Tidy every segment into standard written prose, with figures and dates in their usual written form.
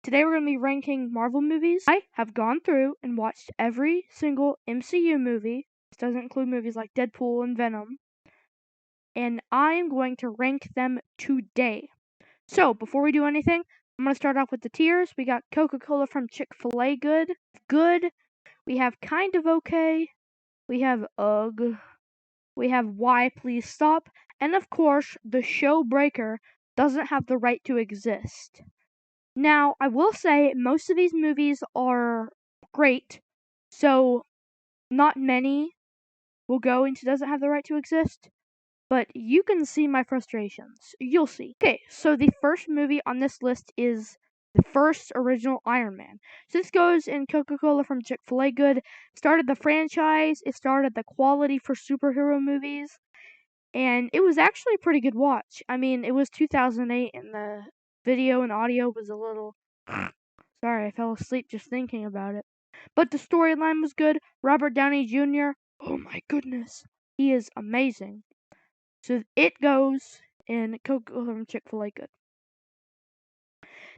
Today we're going to be ranking Marvel movies. I have gone through and watched every single MCU movie. This doesn't include movies like Deadpool and Venom. And I am going to rank them today. So, before we do anything, I'm going to start off with the tiers. We got Coca-Cola from Chick-fil-A good. We have kind of okay. We have ugh. We have why please stop. And of course, the show breaker doesn't have the right to exist. Now, I will say most of these movies are great, so not many will go into doesn't have the right to exist, but you can see my frustrations. You'll see. Okay, so the first movie on this list is the first original Iron Man. So this goes in Coca-Cola from Chick-fil-A good. Started the franchise, it started the quality for superhero movies, and it was actually a pretty good watch. I mean, it was 2008 and the video and audio was a little sorry, I fell asleep just thinking about it. But the storyline was good. Robert Downey Jr., oh my goodness, he is amazing. So it goes in Coca-Cola from Chick-fil-A good.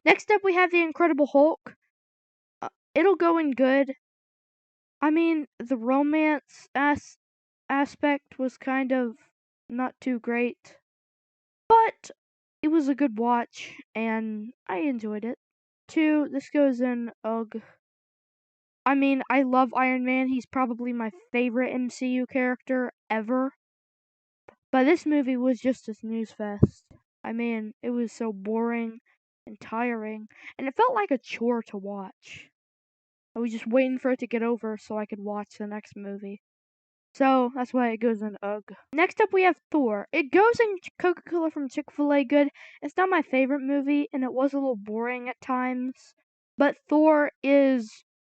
Next up, we have the Incredible Hulk. It'll go in good. I mean, the romance aspect was kind of not too great, but it was a good watch, and I enjoyed it. This goes in ugh. I mean, I love Iron Man. He's probably my favorite MCU character ever. But this movie was just a snooze fest. I mean, it was so boring and tiring, and it felt like a chore to watch. I was just waiting for it to get over so I could watch the next movie. So that's why it goes in ugh. Next up, we have Thor. It goes in Coca-Cola from Chick-fil-A good. It's not my favorite movie, and it was a little boring at times. But Thor is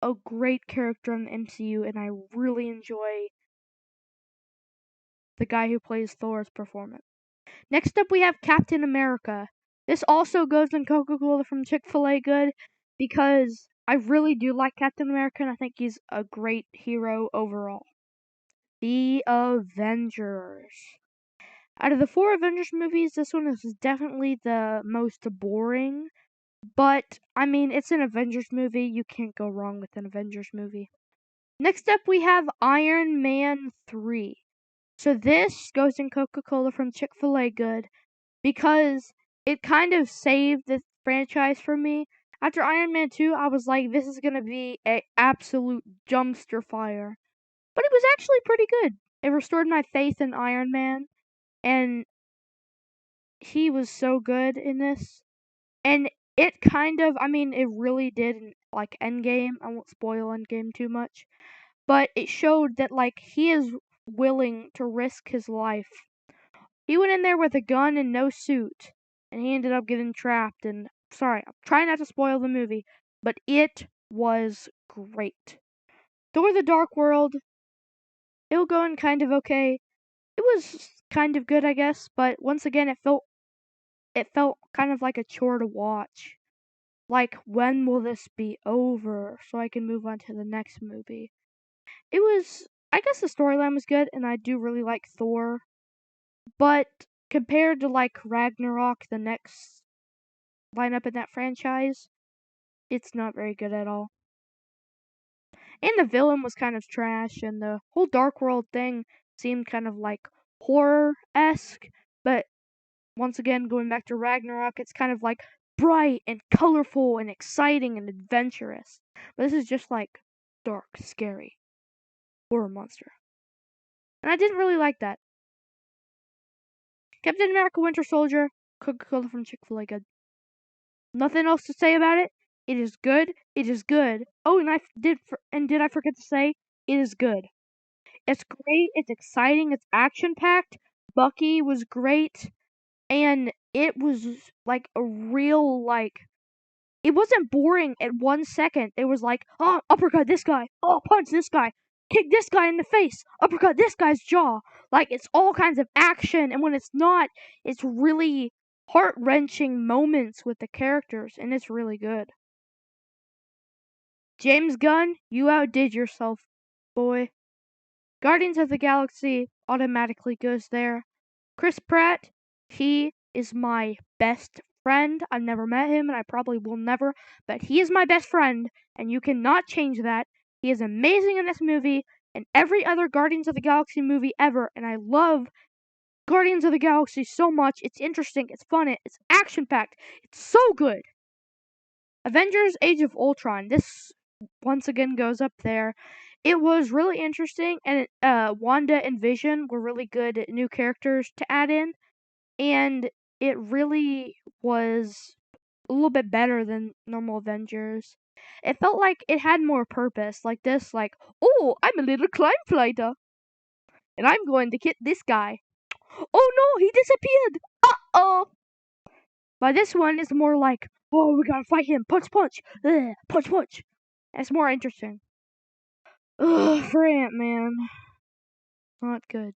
a great character in the MCU, and I really enjoy the guy who plays Thor's performance. Next up, we have Captain America. This also goes in Coca-Cola from Chick-fil-A good because I really do like Captain America, and I think he's a great hero overall. The Avengers. Out of the 4 Avengers movies, this one is definitely the most boring. But, I mean, it's an Avengers movie. You can't go wrong with an Avengers movie. Next up, we have Iron Man 3. So this goes in Coca-Cola from Chick-fil-A good because it kind of saved the franchise for me. After Iron Man 2, I was like, this is going to be an absolute dumpster fire. But it was actually pretty good. It restored my faith in Iron Man, and he was so good in this. And it kind of, I mean, it really did, like, Endgame. I won't spoil Endgame too much. But it showed that, like, he is willing to risk his life. He went in there with a gun and no suit, and he ended up getting trapped. And, sorry, I'm trying not to spoil the movie, but it was great. Thor the Dark World, it'll go in kind of okay. It was kind of good, I guess, but once again, it felt kind of like a chore to watch. Like, when will this be over so I can move on to the next movie? I guess the storyline was good, and I do really like Thor, but compared to, like, Ragnarok, the next lineup in that franchise, it's not very good at all. And the villain was kind of trash, and the whole Dark World thing seemed kind of like horror-esque, but once again, going back to Ragnarok, it's kind of like bright and colorful and exciting and adventurous. But this is just like dark, scary horror monster. And I didn't really like that. Captain America Winter Soldier, Coca-Cola from Chick-fil-A good. Nothing else to say about it. It is good. It is good. Oh, and did I forget to say it is good. It's great. It's exciting. It's action-packed. Bucky was great. And it was like a real, like, it wasn't boring at 1 second. It was like, oh, uppercut this guy. Oh, punch this guy. Kick this guy in the face. Uppercut this guy's jaw. Like, it's all kinds of action. And when it's not, it's really heart-wrenching moments with the characters. And it's really good. James Gunn, you outdid yourself, boy. Guardians of the Galaxy automatically goes there. Chris Pratt, he is my best friend. I've never met him, and I probably will never, but he is my best friend, and you cannot change that. He is amazing in this movie and every other Guardians of the Galaxy movie ever, and I love Guardians of the Galaxy so much. It's interesting, it's fun, it's action-packed, it's so good. Avengers Age of Ultron. This once again goes up there. It was really interesting, and Wanda and Vision were really good new characters to add in, and it really was a little bit better than normal Avengers. It felt like it had more purpose, like this, like, oh, I'm a little crime fighter, and I'm going to get this guy. Oh no, he disappeared! Uh-oh! But this one is more like, oh, we gotta fight him, punch, punch, punch, punch. It's more interesting. Ugh, for Ant-Man. Not good.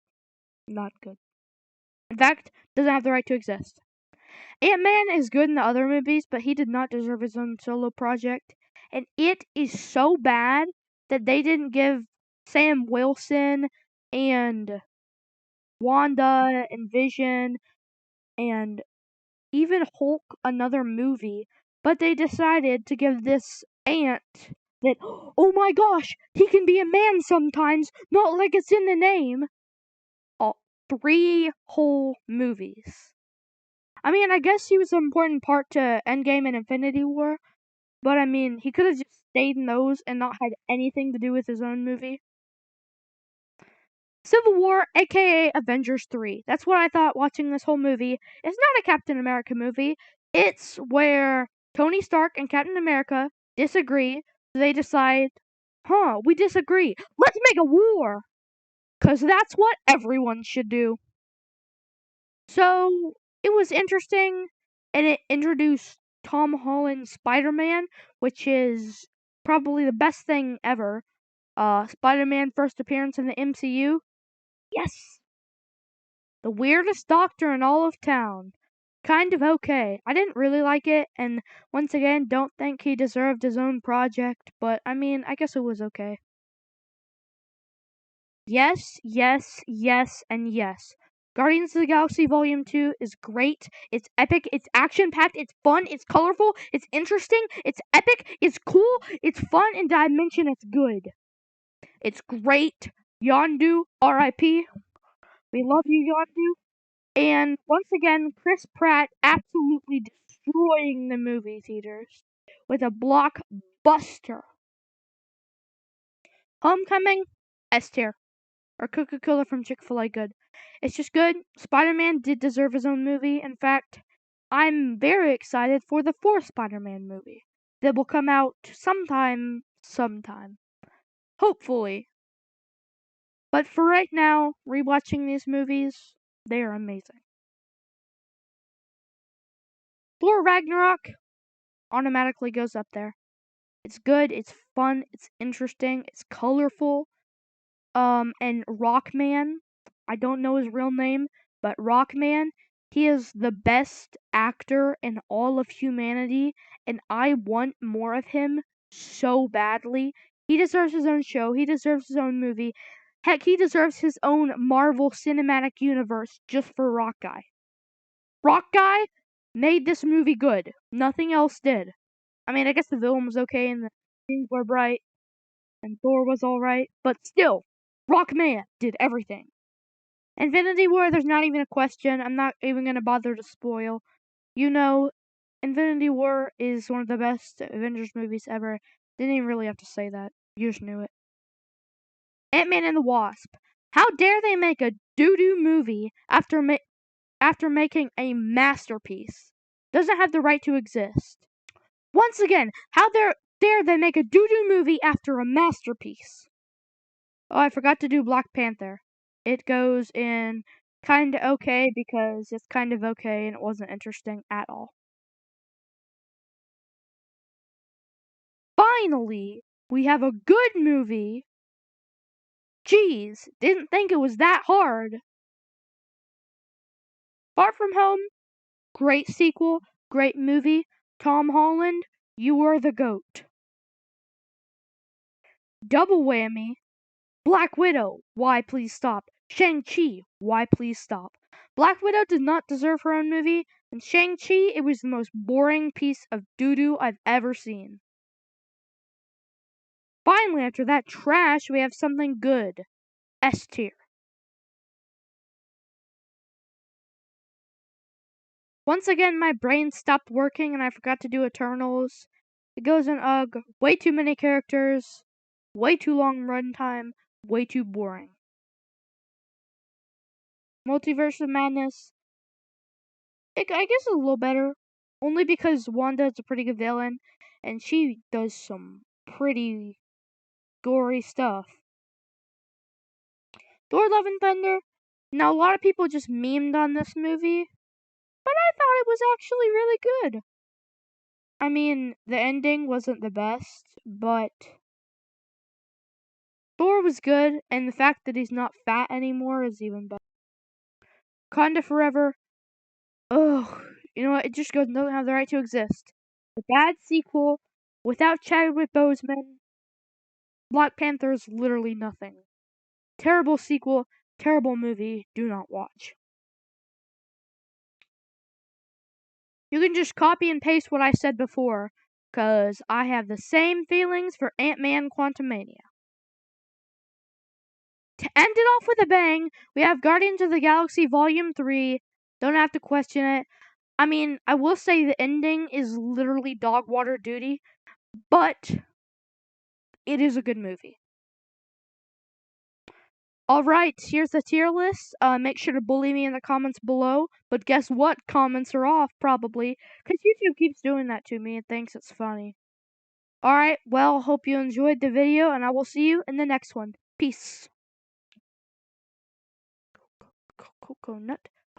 Not good. In fact, doesn't have the right to exist. Ant-Man is good in the other movies, but he did not deserve his own solo project. And it is so bad that they didn't give Sam Wilson and Wanda and Vision and even Hulk another movie, but they decided to give this ant that, oh my gosh, he can be a man sometimes, not like it's in the name, 3 whole movies. I mean, I guess he was an important part to Endgame and Infinity War, but I mean, he could have just stayed in those and not had anything to do with his own movie. Civil War, aka Avengers 3. That's what I thought watching this whole movie. It's not a Captain America movie. It's where Tony Stark and Captain America disagree. So they decide, we disagree. Let's make a war! Because that's what everyone should do. So it was interesting, and it introduced Tom Holland's Spider-Man, which is probably the best thing ever. Spider-Man first appearance in the MCU. Yes! The weirdest doctor in all of town. Kind of okay. I didn't really like it, and once again, don't think he deserved his own project, but I mean, I guess it was okay. Yes, yes, yes, and yes. Guardians of the Galaxy Volume 2 is great. It's epic, it's action-packed, it's fun, it's colorful, it's interesting, it's epic, it's cool, it's fun, and did I mention it's good? It's great. Yondu, R.I.P. We love you, Yondu. And once again, Chris Pratt absolutely destroying the movie theaters with a blockbuster. Homecoming, S tier. Or Coca-Cola from Chick-fil-A good. It's just good. Spider-Man did deserve his own movie. In fact, I'm very excited for the 4th Spider-Man movie that will come out sometime. Hopefully. But for right now, rewatching these movies, they are amazing. Thor Ragnarok automatically goes up there. It's good, it's fun, it's interesting, it's colorful. And Rockman, I don't know his real name, but Rockman, he is the best actor in all of humanity, and I want more of him so badly. He deserves his own show, he deserves his own movie. Heck, he deserves his own Marvel Cinematic Universe just for Rock Guy. Rock Guy made this movie good. Nothing else did. I mean, I guess the villain was okay and the scenes were bright and Thor was alright, but still, Rockman did everything. Infinity War, there's not even a question. I'm not even gonna bother to spoil. You know, Infinity War is one of the best Avengers movies ever. Didn't even really have to say that. You just knew it. Ant-Man and the Wasp. How dare they make a doo-doo movie after making a masterpiece? Doesn't have the right to exist. Once again, how dare they make a doo-doo movie after a masterpiece? Oh, I forgot to do Black Panther. It goes in kinda okay because it's kind of okay and it wasn't interesting at all. Finally, we have a good movie. Jeez, didn't think it was that hard. Far From Home, great sequel, great movie. Tom Holland, you are the GOAT. Double whammy. Black Widow, why please stop. Shang-Chi, why please stop. Black Widow did not deserve her own movie. And Shang-Chi, it was the most boring piece of doo-doo I've ever seen. Finally, after that trash, we have something good. S tier. Once again, my brain stopped working and I forgot to do Eternals. It goes in UGG. Way too many characters. Way too long runtime. Way too boring. Multiverse of Madness. I guess a little better. Only because Wanda is a pretty good villain. And she does some pretty gory stuff. Thor Love and Thunder. Now, a lot of people just memed on this movie. But I thought it was actually really good. I mean, the ending wasn't the best, but Thor was good, and the fact that he's not fat anymore is even better. Wakanda Forever. Ugh. You know what? It just doesn't have the right to exist. The bad sequel, without Chadwick Boseman, Black Panther is literally nothing. Terrible sequel, terrible movie, do not watch. You can just copy and paste what I said before, because I have the same feelings for Ant-Man Quantumania. To end it off with a bang, we have Guardians of the Galaxy Volume 3. Don't have to question it. I mean, I will say the ending is literally dog water duty, but it is a good movie. Alright, here's the tier list. Make sure to bully me in the comments below. But guess what? Comments are off, probably. Because YouTube keeps doing that to me and thinks it's funny. Alright, well, hope you enjoyed the video, and I will see you in the next one. Peace. Coconut.